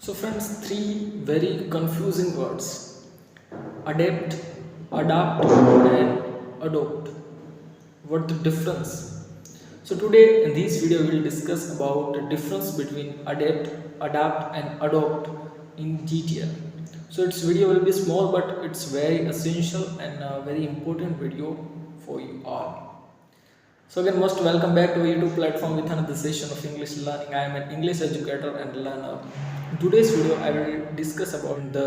So friends, three very confusing words: adapt, adapt and adopt. What the difference? So today in this video we will discuss about the difference between adapt and adopt in detail. So its video will be small but it's very essential and a very important video for you all. So again, most welcome back to our YouTube platform with another session of English learning. I am an English educator and learner. In today's video, I will discuss about the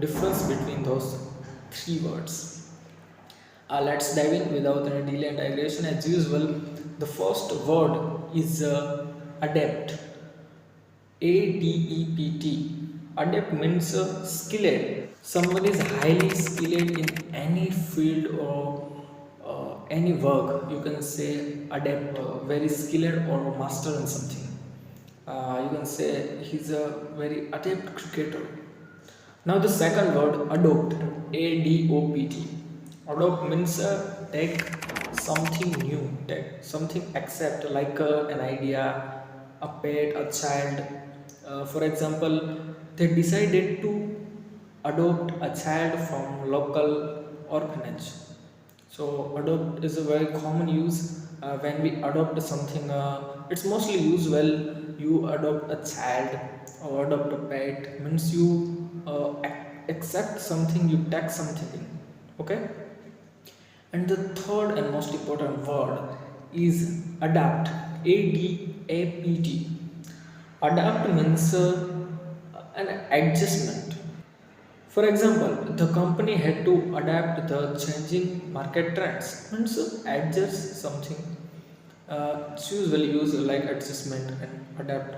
difference between those three words. Let's dive in without any delay and digression. As usual, the first word is adapt. ADEPT. Adept means skilled. Someone is highly skilled in any field or any work. You can say adept, very skilled or master in something. You can say he's a very adept cricketer. Now the second word, adopt. ADOPT. Adopt means take something new, take something accept, like an idea, a pet, a child. For example, they decided to adopt a child from local orphanage. So adopt is a very common use when we adopt something. It's mostly used well. You adopt a child or adopt a pet means you accept something, you take something in. Okay. And the third and most important word is adapt. ADAPT. Adapt means an adjustment. For example, the company had to adapt the changing market trends, means adjust something. It's usually used like adjustment and adapt.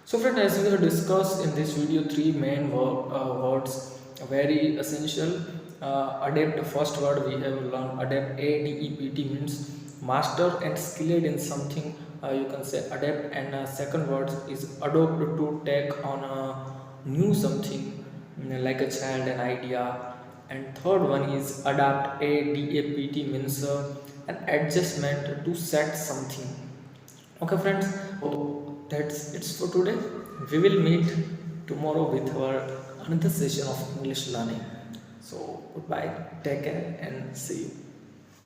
So friends, as we have discussed in this video, three main words, very essential. Adapt, first word we have learned, adapt. ADEPT means master and skilled in something. You can say adapt. And second word is adopt, to take on a new something, like a child, an idea. And third one is adapt. ADAPT means an adjustment to set something. Okay friends, so that's it for today. We will meet tomorrow with our another session of English learning. So goodbye, take care and see you.